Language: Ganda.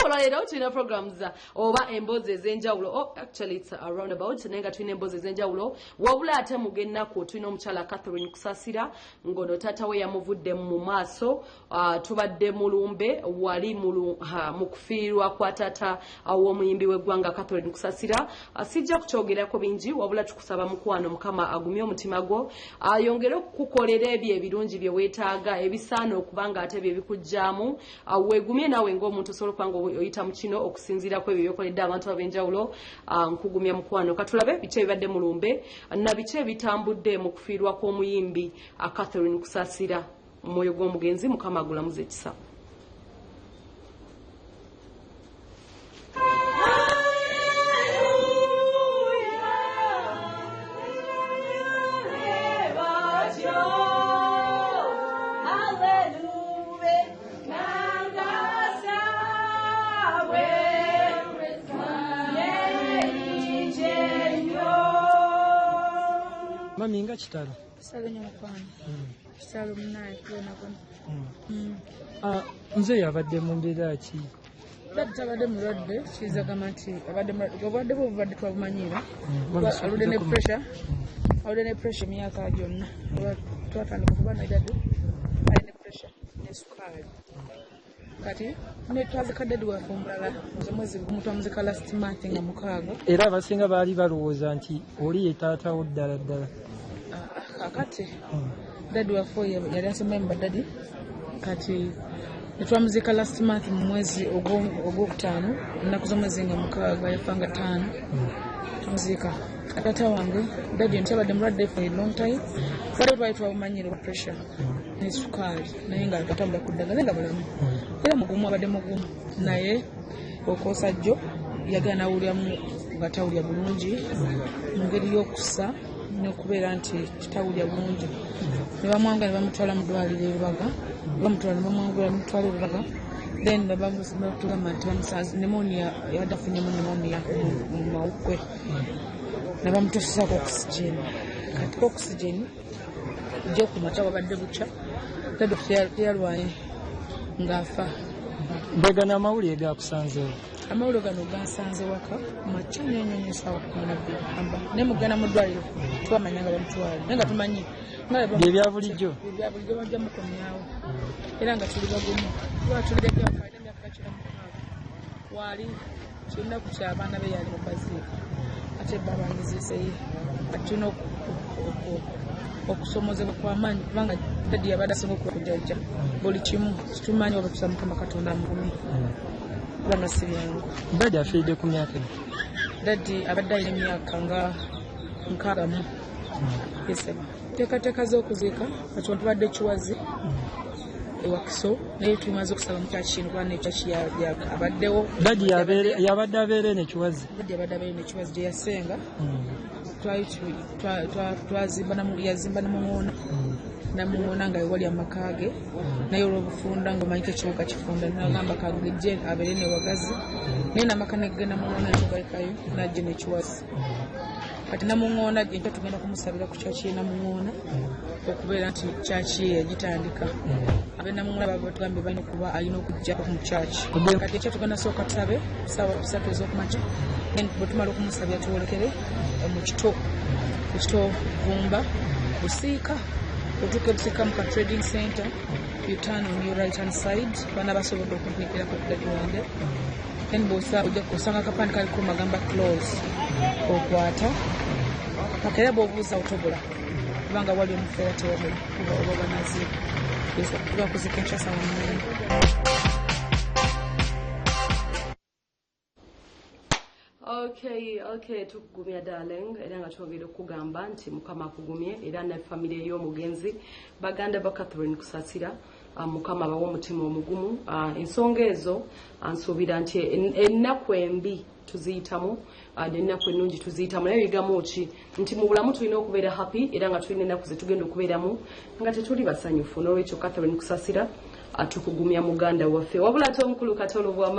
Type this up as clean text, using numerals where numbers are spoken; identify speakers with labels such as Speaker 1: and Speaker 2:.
Speaker 1: Olwaleero tulina programs oba emboozi ez'enjawulo. Actually it's a roundabout naye nga tulina emboozi ez'enjawulo wabula ate mu g'ennaku tulina omukyala Catherine Kusasira ng'ono taata we yamuvudde mu maaso. Tubadde mulumbe wali mu kufiirwa kwa taata w'omuyimbi w'eggwanga Catherine Kusasira. Sijja kukyogerako bingi wabula tukusaba mukwano Mukama agumye omutima gwo ayongere okukukolera ebyo ebirungi bye weetaaga ebisaana okuba nga ate bye bikujjaamu weegumye naawe ng'omuntu osobola okuba nga oyita mu kino okusinziira ku ebyo byokoledde abantu ab'enjawulo. Nkugumya mukwano katulabe biki ebibadde mulumbe na biki ebitambudde mu kufiirwa kw'omuyimbi Catherine Kusasira. Omwoyo gw'omugenzi Mukama agulamuze ekisa.
Speaker 2: Mami nga kitalo.
Speaker 3: Kitalo nyamukwano. Kitalo munaye kwena kwena.
Speaker 2: Nze yabadde mu mbeera ki?
Speaker 3: Tabadde mulwadde kiza gamati abadde mulwadde bw'obadde twabumanyira. Aludde ne pressure. Aludde ne pressure myaka gyonna. Twatandika okuba na jaddu. Ali ne pressure ne sukali. Kati ne twazikadde dduwafu omulala omwezi gumu twamuzika last month nga mukaaga.
Speaker 2: Era abasinga baali balowooza nti oli ye taatawo ddala ddala.
Speaker 3: Kakati dadi waffe yali asememba dadi kati netwamuzika last month mu mwezi ogwokutaano ennaku z'omwezi nga mukaaga yafanga 5 tumuzika taata wange dadi nti abadde mulwadde for a long time bade twali twabumanyire wa pressure ne sukaali naye nga akatambula ku ddagala nga bulamu era mugumu abadde mugumu naye okoosa jjo yagana awulyamu nga tawulya bulungi mu ngeri y'okusa n'okubeera nti kitawulya bulungi ne bamwanga ne bamutwala mu ddwaliro e Lubaga bamutwala ne bamwangula ne bamutwala e Lubaga then batugamba nti bamusanze pneumonia yadafunyemu pneumonia mu mawuggwe ne bamutuusizaako oxygen kati oxygen jjo ku makya wabadde bukya tadde teyalwaye ng'afa.
Speaker 2: Mbegana amawulire gakusanzeewo?
Speaker 3: Amawulire gano gansanze waka makya nyenyonyo sawa 12 ne mugana mu ddwaliro twamanya nga bamutwala naye nga tumanyi
Speaker 2: bye bulijjo
Speaker 3: bajja mukomyawo era nga tuli bagumu twatulidde akaida emyaka kiramu wali kinaku ky'abaana be yali mubaziika ate babangiziseeyo atulina okusomozebwa kw'amaanyi kubanga dadi yabadde asinga okujajja buli kimu situmanyi oba tusa Mukama Katonda amuvumye kubanga si byangu.
Speaker 2: Dadi afiiridde ku myaka eno?
Speaker 3: Dadi abadde alina emyaka nga 60 yeseba teekateeka z'okuziika kati tubadde Kiwazi ewakiso naye tumaze okusaba mu kyaki kino kuba nekyaki abaddewo.
Speaker 2: Dadi yabadde abeere ne Kiwazi?
Speaker 3: Dadi yabadde abeere ne Kiwazi gye yasenga yazimba namuŋoona namuŋoona nga wali amaka ge naye olw'obufunda ng'omanyiko ekibuga kifunda nagamba kagejje abeere ne Wagazi naye namaka negenda muŋoona ntugalekayo najje ne Kiwazi kati namuŋoona enkya tugenda kumusabira ku kyaki ye namuŋoona okubeera nti kyaki ye yagitandika abe namuŋoona batugambye balina okuba alina okujja mu kyaki kati ekya tugenda sooka tusabe ssaawa 3 ez'okumakya bwe tumala okumusabira tuwolekere mu kito Vumba Busiika otuuka Busiika mu trading center you turn on your right hand side bana basobola okumpikira ku dadi wange then bosa ojja kusanga akapande kaliko magamba close okwata akera bw'obuuza otobola kubanga wali omufeera tewabula oba banaziika tuba kuzika enkya sawa munaana.
Speaker 1: Okay, tukugumya darling era nga twogera okugamba nti Mukama akugumye era ne family y'omugenzi baganda ba Catherine Kusasira Mukama bawo omutima omugumu ensonga ezo ansuubira nti ennaku embi tuziyitamu n'ennaku ennungi tuziyitamu naye bigamu ki nti mu bulamu tulina okubeera happy era nga tulina ennaku ze tugenda okubeeramu nga tetuli basanyufu n'olwekyo Catherine Kusasira tukugumya muganda waffe wabula ate omukulu Katolo